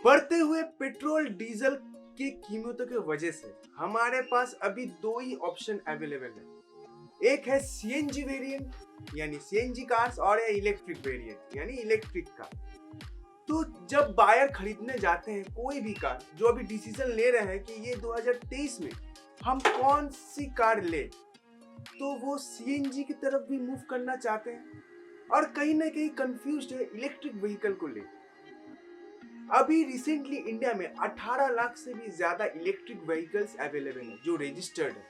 बढ़ते हुए petrol diesel की कीमतों की वजह से हमारे पास अभी दो ही ऑप्शन अवेलेबल है। एक है सीएनजी वेरिएंट यानी सीएनजी कार्स और है इलेक्ट्रिक वेरिएंट यानी इलेक्ट्रिक कार। तो जब बायर खरीदने जाते हैं कोई भी कार, जो अभी डिसीजन ले रहे हैं कि ये 2023 में हम कौन सी कार ले, तो वो सीएनजी की तरफ भी मूव करना चाहते हैं और कहीं ना कहीं कंफ्यूज्ड है इलेक्ट्रिक व्हीकल को ले। अभी रिसेंटली इंडिया में 18 लाख से भी ज्यादा इलेक्ट्रिक व्हीकल्स अवेलेबल है जो रजिस्टर्ड है,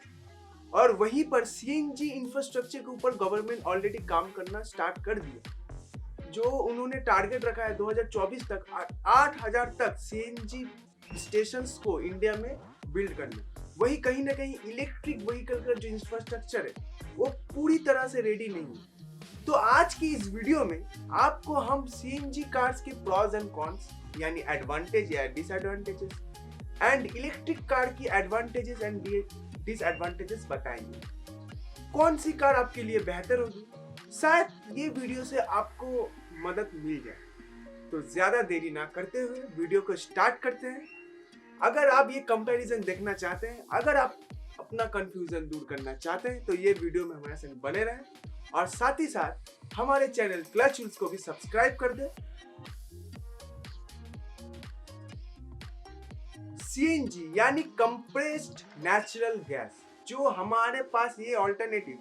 और वहीं पर सीएनजी इंफ्रास्ट्रक्चर के ऊपर गवर्नमेंट ऑलरेडी काम करना स्टार्ट कर दिया। जो उन्होंने टारगेट रखा है 2024 तक 8000 तक सीएनजी स्टेशंस को इंडिया में बिल्ड करना। वही कहीं ना कहीं इलेक्ट्रिक व्हीकल का जो इंफ्रास्ट्रक्चर है वो पूरी तरह से रेडी नहीं है। तो आज की इस वीडियो में आपको हम सीएनजी कार्स के प्रॉज एंड कॉन्स यानी एडवांटेज या डिसएडवांटेजेस एंड इलेक्ट्रिक कार की एडवांटेजेस एंड डिसएडवांटेजेस बताएंगे। कौन सी कार आपके लिए बेहतर होगी, शायद ये वीडियो से आपको मदद मिल जाए। तो ज्यादा देरी ना करते हुए वीडियो को स्टार्ट करते हैं। अगर आप ये कंपैरिजन देखना चाहते हैं, अगर आप अपना कंफ्यूजन दूर करना चाहते हैं, तो ये वीडियो में हमारे साथ बने रहें और साथ ही साथ हमारे चैनल क्लच व्हील्स को भी सब्सक्राइब कर दें। सीएनजी यानी कंप्रेस्ड नेचुरल गैस, जो हमारे पास ये ऑल्टरनेटिव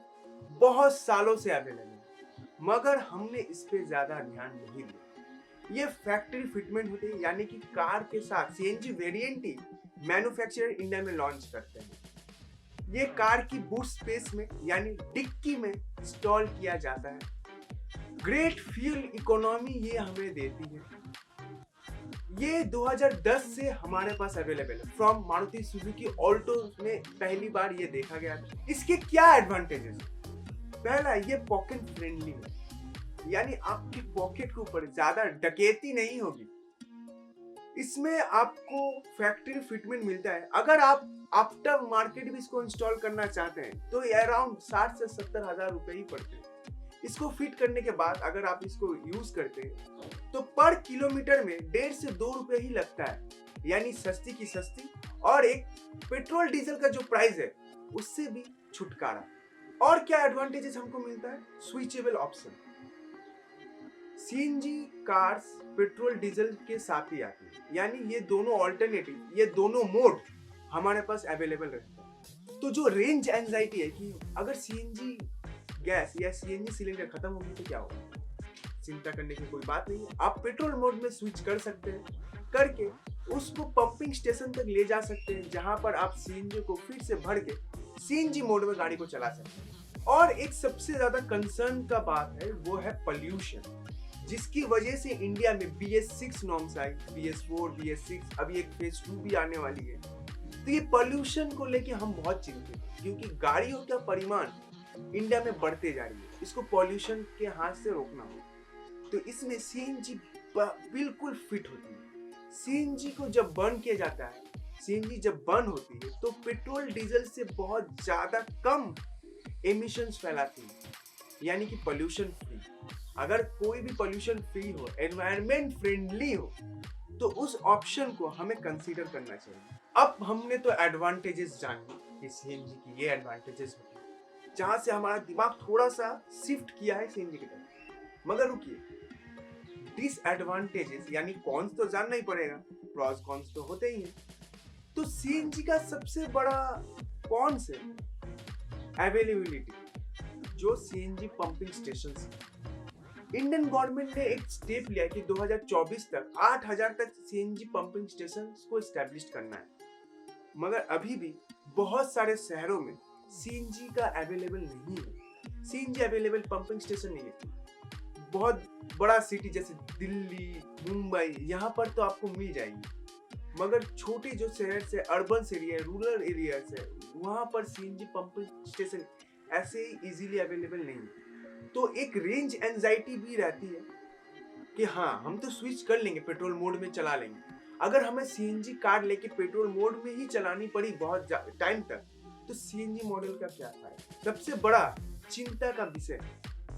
बहुत सालों से अवेलेबल है, मगर हमने इस पे ज्यादा ध्यान नहीं दिया। ये फैक्ट्री फिटमेंट होते हैं, यानी कि कार के साथ सीएनजी वेरिएंट ही मैन्युफैक्चरर इंडिया में लॉन्च करते हैं। ये कार की बूट स्पेस में यानी डिक्की में इंस्टॉल किया जाता है। ग्रेट फ्यूल इकोनॉमी ये हमें देती है। ये 2010 से हमारे पास अवेलेबल है। फ्रॉम मारुति सुजुकी ऑल्टो में पहली बार ये देखा गया था। इसके क्या एडवांटेजेस? पहला, ये पॉकेट फ्रेंडली है, यानी आपकी पॉकेट के ऊपर ज्यादा डकैती नहीं होगी। इसमें आपको फैक्ट्री फिटमेंट मिलता है। अगर आप आफ्टर मार्केट भी इसको इंस्टॉल करना चाहते हैं तो अराउंड 60 से 70 हजार रुपए ही पड़ते हैं। इसको फिट करने के बाद अगर आप इसको यूज करते हैं तो पर किलोमीटर में 1.5 से 2 रुपए ही लगता है, यानी सस्ती की सस्ती, और एक पेट्रोल डीजल का जो प्राइस है उससे भी छुटकारा। और क्या एडवांटेजेस हमको मिलता है? Switchable option. CNG cars petrol diesel के साथ ही आती है, यानी ये दोनों ऑल्टरनेटिव, ये दोनों मोड हमारे पास अवेलेबल रहता है। तो जो रेंज एंजाइटी है कि अगर सीएनजी गैस या सीएनजी सिलेंडर खत्म होगी तो क्या होगा, चिंता करने की कोई बात नहीं है। आप पेट्रोल मोड में स्विच कर सकते हैं, करके उसको पंपिंग स्टेशन तक ले जा सकते हैं, जहां पर आप सीएनजी को फिर से भर के सीएनजी मोड में गाड़ी को चला सकते हैं। और एक सबसे ज्यादा कंसर्न का बात है वो है पोल्यूशन, जिसकी वजह से इंडिया में BS6 नॉर्म्स आई, BS4, BS6, अभी एक फेज 2 भी आने वाली है। तो ये पोल्यूशन को लेके हम बहुत चिंतित हैं, क्योंकि गाड़ियों का परिमाण इंडिया में बढ़ते जा रही है। इसको पोल्यूशन के हाथ से रोकना होगा। तो इसमें सीएनजी बिल्कुल फिट होती है। सीएनजी को जब बर्न किया जाता है, सीएनजी जब बर्न होती है तो पेट्रोल डीजल से बहुत ज्यादा कम एमिशंस फैलाती है, यानी कि पोल्यूशन फ्री। अगर कोई भी पोल्यूशन फ्री हो, एनवायरनमेंट फ्रेंडली हो, तो उस ऑप्शन को हमें कंसीडर करना चाहिए। अब हमने तो एडवांटेजेस जाने कि सीएनजी की ये एडवांटेजेस होती है, जहां से हमारा दिमाग थोड़ा सा शिफ्ट किया है सीएनजी की तरफ। मगर रुकिए, डिसएडवांटेजेस यानी कॉन्स तो जानना ही पड़ेगा, प्रॉस कॉन्स तो होते ही हैं। तो सीएनजी का सबसे बड़ा कॉन्स है अवेलेबिलिटी। जो CNG pumping stations, Indian government ने एक स्टेप लिया कि 2024 तक 8000 तक सीएनजी पंपिंग स्टेशन को एस्टैब्लिश करना है, मगर अभी भी बहुत सारे शहरों में सीएनजी का अवेलेबल नहीं है। सीएनजी अवेलेबल पंपिंग स्टेशन नहीं है। बहुत बड़ा सिटी जैसे दिल्ली, मुंबई, यहाँ पर तो आपको मिल जाएगी, मगर छोटे जो शहर से, अर्बन एरिया, रूरल एरिया से, वहाँ पर सीएनजी पंपिंग स्टेशन ऐसे इजीली अवेलेबल नहीं है। तो एक रेंज एंजाइटी भी रहती है कि हाँ, हम तो स्विच कर लेंगे, पेट्रोल मोड में चला लेंगे। अगर हमें सीएनजी कार लेके पेट्रोल मोड में ही चलानी पड़ी बहुत टाइम तक, तो सीएनजी मॉडल का क्या फायदा? सबसे बड़ा चिंता का विषय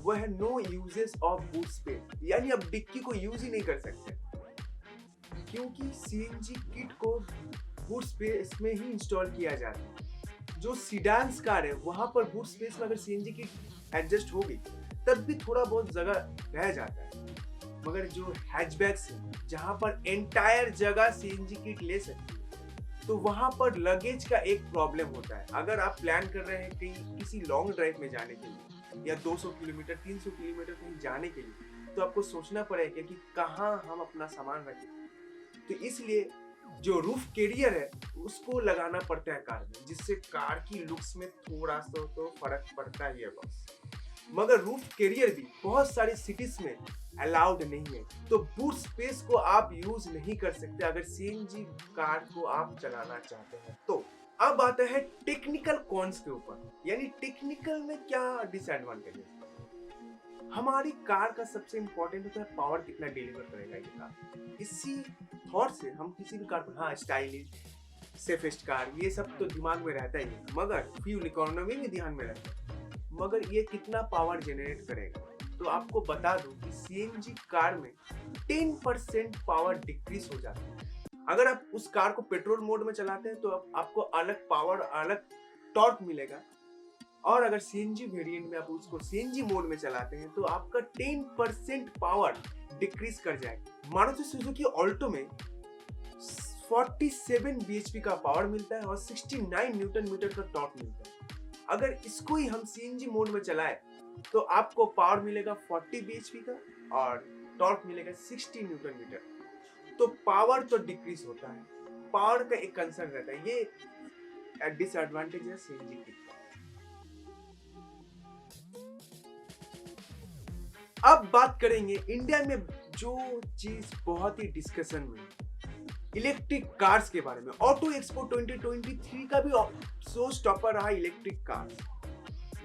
वह है no uses of boot space, यानी अब डिक्की को यूज ही नहीं कर सकते। क्योंकि सीएनजी किट को बूट स्पेस में ही इंस्टॉल किया जाता है। जो सीडान्स कार है वहां पर बूट स्पेस में अगर सीएनजी किट एडजस्ट होगी तब भी थोड़ा बहुत जगह रह जाता है, मगर जो हैचबैक्स है जहां पर एंटायर जगह सीएनजी किट ले सकते तो वहां पर लगेज का एक प्रॉब्लम होता है। अगर आप प्लान कर रहे हैं कि किसी लॉन्ग ड्राइव में जाने के लिए या 200 किलोमीटर 300 किलोमीटर कहीं जाने के लिए, तो आपको सोचना पड़ेगा कि कहाँ हम अपना सामान रखें। तो इसलिए जो रूफ कैरियर है उसको लगाना पड़ता है कार में, जिससे कार की लुक्स में थोड़ा सा तो फर्क पड़ता ही है बस। मगर रूफ कैरियर भी बहुत सारी सिटीज में अलाउड नहीं है, तो बूट स्पेस को आप यूज नहीं कर सकते अगर सीएनजी कार को आप चलाना चाहते हैं। तो अब आता है टेक्निकल कॉन्स के ऊपर, यानी टेक्निकल में क्या डिसएडवांटेज है। हमारी कार का सबसे इंपॉर्टेंट होता है पावर कितना डिलीवर करेगा ये कार। इसी थॉट से हम किसी भी कार को, हाँ स्टाइलिश सेफेस्ट कार ये सब तो दिमाग में रहता ही है, मगर फ्यूल इकोनॉमी भी ध्यान में रहता है, मगर ये कितना पावर जनरेट करेगा। तो आपको बता दूं कि सीएनजी कार में 10% पावर डिक्रीज हो जाता है। अगर आप उस कार को पेट्रोल मोड में चलाते हैं तो आपको अलग पावर अलग टॉर्क मिलेगा, और अगर सीएनजी वेरिएंट में आप उसको सीएनजी मोड में चलाते हैं तो आपका 10% पावर डिक्रीज कर जाएगा। मारुति सुजुकी ऑल्टो में 47 bhp का पावर मिलता है और 69 न्यूटन मीटर का टॉर्क मिलता है। अगर इसको ही हम सीएनजी मोड में चलाए तो आपको पावर मिलेगा 40 bhp का और टॉर्क मिलेगा 60 न्यूटन मीटर। तो पावर तो डिक्रीज होता है, पावर का एक कंसर्न रहता है, ये डिसएडवांटेज है सीएनजी की। अब बात करेंगे इंडिया में जो चीज बहुत ही डिस्कशन में, इलेक्ट्रिक कार्स के बारे में। ऑटो एक्सपो 2023 का भी शो स्टॉपर रहा इलेक्ट्रिक कार्स।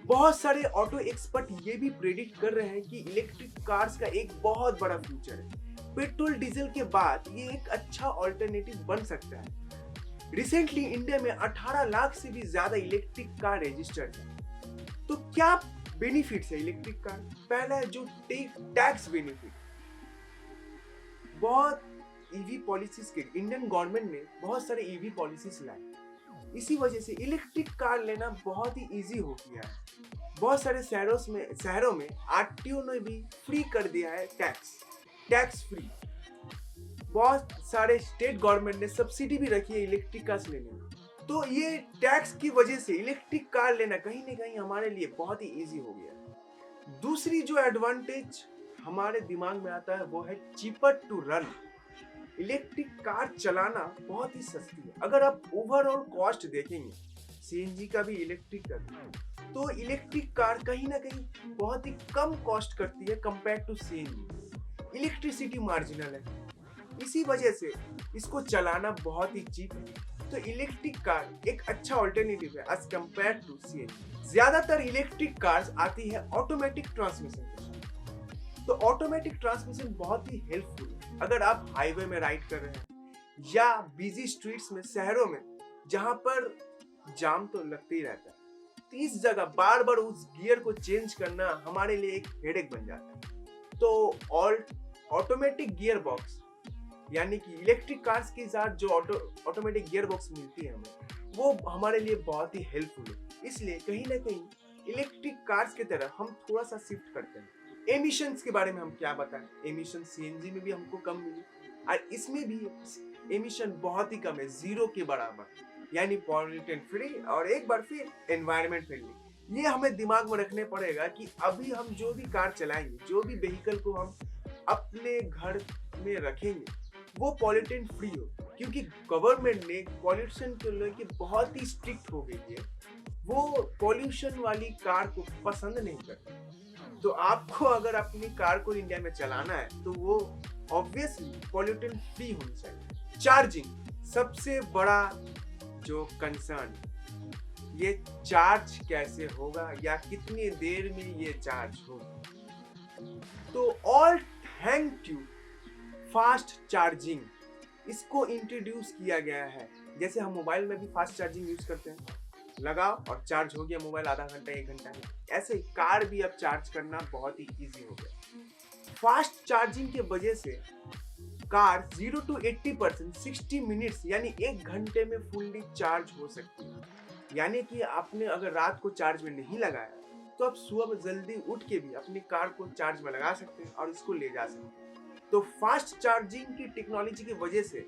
बहुत सारे ऑटो एक्सपर्ट ये भी प्रेडिक्ट कर रहे हैं कि इलेक्ट्रिक कार्स का एक बहुत बड़ा फ्यूचर है। पेट्रोल डीजल के बाद ये एक अच्छा ऑल्टरनेटिव बन सकता है। रिसेंटली इंडिया में 18 लाख से भी ज्यादा इलेक्ट्रिक कार रजिस्टर्ड है। तो क्या बेनिफिट्स है इलेक्ट्रिक कार? पहला है जो टैक्स बेनिफिट। बहुत ईवी पॉलिसीज के इंडियन गवर्नमेंट ने बहुत सारे ईवी पॉलिसीज लाए, इसी वजह से इलेक्ट्रिक कार लेना बहुत ही इजी हो गया है। बहुत सारे शहरों में आरटीओ ने भी फ्री कर दिया है टैक्स फ्री। बहुत सारे स्टेट गवर्नमेंट ने सब्सिडी भी रखी है इलेक्ट्रिक कार्स लेने में। तो ये टैक्स की वजह से इलेक्ट्रिक कार लेना कहीं ना कहीं हमारे लिए बहुत ही इजी हो गया है। दूसरी जो एडवांटेज हमारे दिमाग में आता है वो है cheaper to run. Electric car चलाना बहुत ही सस्ती है। अगर आप ओवरऑल कॉस्ट देखेंगे सीएनजी का भी इलेक्ट्रिक का, तो इलेक्ट्रिक कार कहीं ना कहीं बहुत ही कम कॉस्ट करती है compare to CNG. Electricity marginal है, इसी वजह से इसको चलाना बहुत ही चीप है। तो इलेक्ट्रिक कार एक अच्छा ऑल्टरनेटिव है एज कंपेयर टू सीएनजी। ज्यादातर इलेक्ट्रिक कार्स आती है ऑटोमेटिक ट्रांसमिशन के साथ। तो ऑटोमेटिक ट्रांसमिशन बहुत ही हेल्पफुल है अगर आप हाईवे में राइड कर रहे हैं या बिजी स्ट्रीट्स में, शहरों में जहां पर जाम तो लगते ही रहता है। तो इस जगह बार बार उस गियर को चेंज करना हमारे लिए एक हेडेक बन जाता है। तो ऑटोमेटिक गियर बॉक्स यानी कि इलेक्ट्रिक कार्स के साथ जो ऑटोमेटिक गियर बॉक्स मिलती है हमें, वो हमारे लिए बहुत ही हेल्पफुल है। इसलिए कहीं ना कहीं इलेक्ट्रिक कार्स की तरह हम थोड़ा सा शिफ्ट करते हैं। एमिशंस के बारे में हम क्या बताएं, एमिशन सीएनजी में भी हमको कम मिली और इसमें भी एमिशन बहुत ही कम है, 0 के बराबर, यानी पॉल्यूटेंट फ्री और एक बार फिर एनवायरनमेंट फ्रेंडली। ये हमें दिमाग में रखने पड़ेगा कि अभी हम जो भी कार चलाएंगे, जो भी व्हीकल को हम अपने घर में रखेंगे वो पॉल्यूटेंट फ्री हो, क्योंकि गवर्नमेंट ने पॉल्यूशन को लेकर बहुत ही स्ट्रिक्ट हो गई है। वो पॉल्यूशन वाली कार को पसंद नहीं करते। तो आपको अगर अपनी कार को इंडिया में चलाना है तो वो ऑब्वियसली पॉल्यूटेंट फ्री होनी चाहिए। चार्जिंग सबसे बड़ा जो कंसर्न, ये चार्ज कैसे होगा या कितनी देर में ये चार्ज होगा। तो all thank to fast charging इसको इंट्रोड्यूस किया गया है। जैसे हम मोबाइल में भी फास्ट चार्जिंग यूज करते हैं, लगाओ और चार्ज हो गया मोबाइल आधा घंटा 1 घंटा में, ऐसे ही कार भी अब चार्ज करना बहुत ही इजी हो गया। फास्ट चार्जिंग के वजह से कार 0 to 80% 60 मिनट्स यानी 1 घंटे में फुल्ली चार्ज हो सकती है। यानी कि आपने अगर रात को चार्ज में नहीं लगाया तो आप सुबह जल्दी उठ के भी अपनी कार को चार्ज में लगा सकते हैं और इसको ले जा सकते हैं। तो फास्ट चार्जिंग की टेक्नोलॉजी की वजह से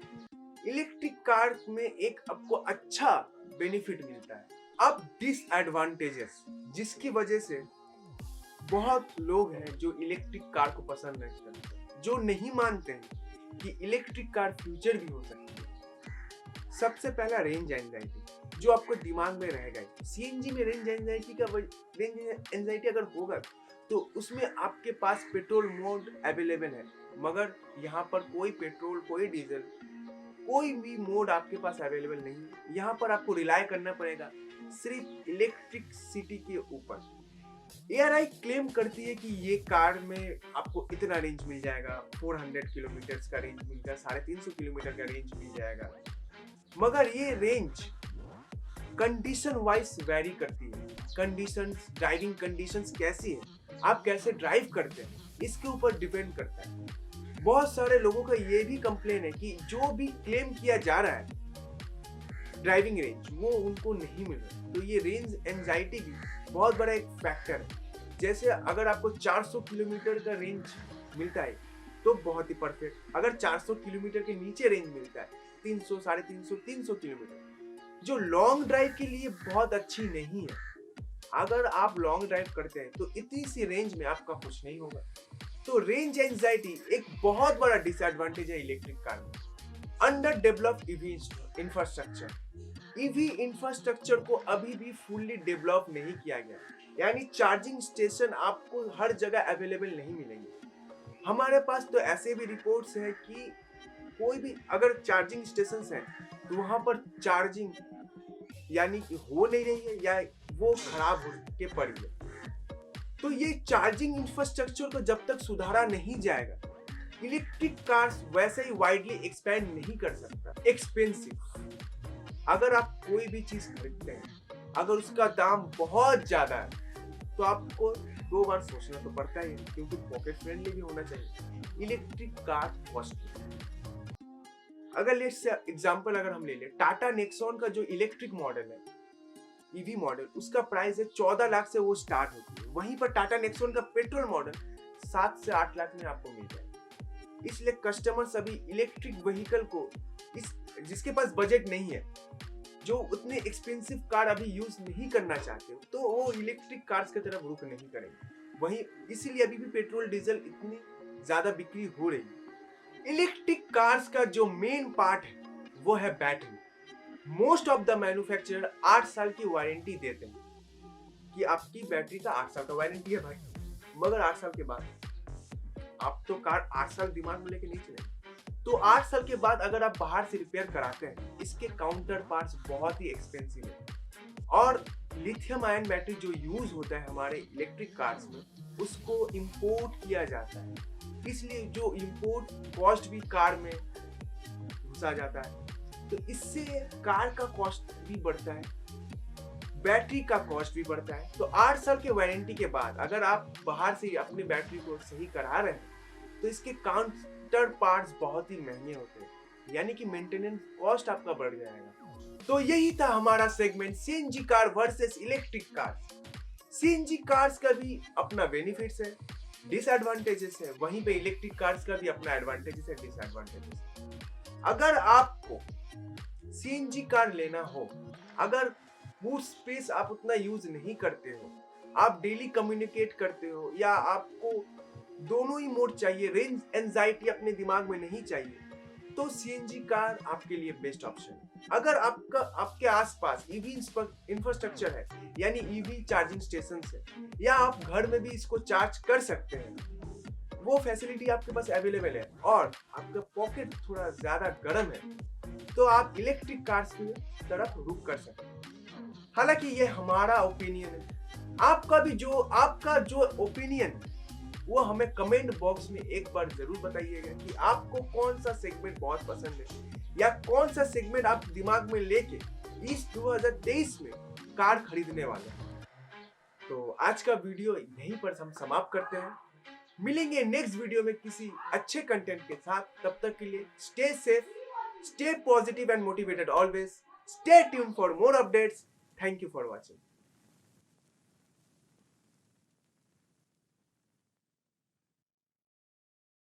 इलेक्ट्रिक कार में एक आपको अच्छा बेनिफिट मिलता है। अब डिसएडवांटेजेस जिसकी वजह से बहुत लोग हैं जो इलेक्ट्रिक कार को पसंद नहीं करते, जो नहीं मानते हैं कि इलेक्ट्रिक कार फ्यूचर भी हो सकती है। सबसे पहला रेंज एंजाइटी जो आपको दिमाग में रहेगा। सीएनजी में रेंज एंजाइटी अगर होगा तो उसमें आपके पास पेट्रोल मोड अवेलेबल है, मगर यहाँ पर कोई पेट्रोल कोई डीजल कोई भी मोड आपके पास अवेलेबल नहीं है। यहाँ पर आपको रिलाय करना पड़ेगा सिर्फ इलेक्ट्रिसिटी के ऊपर। ARAI क्लेम करती है कि ये कार में आपको इतना रेंज मिल जाएगा, 400 किलोमीटर का रेंज मिलेगा, 350 किलोमीटर का रेंज मिल जाएगा, मगर ये रेंज कंडीशन वाइज वेरी करती है। कंडीशंस, ड्राइविंग कंडीशंस कैसी है, आप कैसे ड्राइव करते हैं, इसके ऊपर डिपेंड करता है। बहुत सारे लोगों का ये भी कंप्लेन है कि जो भी क्लेम किया जा रहा है ड्राइविंग रेंज वो उनको नहीं मिल रहा। तो ये रेंज एंजाइटी भी बहुत बड़ा एक फैक्टर है। जैसे अगर आपको 400 किलोमीटर का रेंज मिलता है तो बहुत ही परफेक्ट। अगर 400 किलोमीटर के नीचे रेंज मिलता है 300, 350, 300 किलोमीटर, जो लॉन्ग ड्राइव के लिए बहुत अच्छी नहीं है। अगर आप लॉन्ग ड्राइव करते हैं तो इतनी सी रेंज में आपका कुछ नहीं होगा। तो रेंज एंजाइटी एक बहुत बड़ा डिसएडवांटेज है इलेक्ट्रिक कार में। Under developed EV infrastructure, EV infrastructure को अभी भी फुल्ली डेवलप नहीं किया गया, यानी चार्जिंग स्टेशन आपको हर जगह अवेलेबल नहीं मिलेंगे। हमारे पास तो ऐसे भी रिपोर्ट्स हैं कि कोई भी अगर चार्जिंग स्टेशंस हैं तो वहां पर चार्जिंग यानी कि हो नहीं रही है या वो खराब हो के पड़ी है। तो ये चार्जिंग इंफ्रास्ट्रक्चर को जब तक सुधारा नहीं जाएगा इलेक्ट्रिक कार्स वैसे ही वाइडली एक्सपेंड नहीं कर सकता। एक्सपेंसिव, अगर आप कोई भी चीज खरीदते हैं अगर उसका दाम बहुत ज्यादा है तो आपको 2 बार सोचना तो पड़ता ही है, क्योंकि पॉकेट फ्रेंडली भी होना चाहिए। Electric car costly. अगर लेट्स एग्जांपल अगर हम ले ले टाटा नेक्सॉन का जो इलेक्ट्रिक मॉडल है ईवी मॉडल, उसका प्राइस है 14 लाख से वो स्टार्ट होती है। वहीं पर टाटा नेक्सॉन का पेट्रोल मॉडल 7 से 8 लाख में आपको मिल जाएगा। इसलिए कस्टमर्स अभी इलेक्ट्रिक व्हीकल को जिसके पास बजट नहीं है, जो उतने एक्सपेंसिव कार अभी यूज नहीं करना चाहते, तो वो इलेक्ट्रिक कार्स की तरफ रुख नहीं करेंगे। वहीं इसीलिए अभी भी पेट्रोल डीजल इतनी ज्यादा बिक्री हो रही है। इलेक्ट्रिक कार्स का जो मेन पार्ट है वो है battery. Most of the manufacturer 8 साल की वारंटी देते हैं कि आपकी बैटरी का 8 साल का वारंटी है भाई, मगर 8 साल के बाद आप तो कार 8 साल दिमाग में लेके नहीं चलेंगे। तो 8 साल के बाद अगर आप बाहर से रिपेयर कराते हैं, इसके काउंटर पार्ट्स बहुत ही एक्सपेंसिव है। और लिथियम आयन बैटरी जो यूज होता है हमारे इलेक्ट्रिक कार्स में, उसको इंपोर्ट किया जाता है, इसलिए जो इंपोर्ट कॉस्ट भी कार में घुसा जाता है। तो इससे कार का कॉस्ट भी बढ़ता है, बैटरी का कॉस्ट भी बढ़ता है। तो 8 साल के वारंटी के बाद अगर आप बाहर से अपनी बैटरी को सही करा रहे हैं तो इसके काउंटर पार्ट्स बहुत ही महंगे होते हैं, यानी कि मेंटेनेंस कॉस्ट आपका बढ़ जाएगा। तो यही था हमारा segment CNG car versus electric car. CNG cars का भी अपना बेनिफिट्स है, डिसएडवांटेजेस है, वहीं पे इलेक्ट्रिक कार्स का भी अपना एडवांटेजेस है, डिसएडवांटेजेस है। अगर आपको सीएनजी कार लेना हो, अगर बूट स्पेस आप उतना यूज नहीं करते हो, आप डेली कम्युनिकेट करते हो, या आपको दोनों ही मोड चाहिए, रेंज एंजाइटी अपने दिमाग में नहीं चाहिए, तो सीएनजी कार आपके लिए बेस्ट ऑप्शन है। अगर आपके आसपास ईवी इंफ्रास्ट्रक्चर है, यानी ईवी चार्जिंग स्टेशन है, या आप घर में भी इसको चार्ज कर सकते हैं, वो फैसिलिटी आपके पास अवेलेबल है, और आपका पॉकेट थोड़ा ज्यादा गर्म है, तो आप इलेक्ट्रिक कार्स की तरफ रुख कर सकते हैं। हालांकि ये हमारा ओपिनियन है, आपका जो ओपिनियन है वो हमें कमेंट बॉक्स में एक बार जरूर बताइएगा कि आपको कौन सा सेगमेंट बहुत पसंद है, या कौन सा सेगमेंट आप दिमाग में लेके इस 2023 में कार खरीदने वाले हैं। तो आज का वीडियो यहीं पर हम समाप्त करते हैं। मिलेंगे नेक्स्ट वीडियो में किसी अच्छे कंटेंट के साथ। तब तक के लिए stay safe, stay positive and motivated always. Stay tune for more updates. Thank you for watching.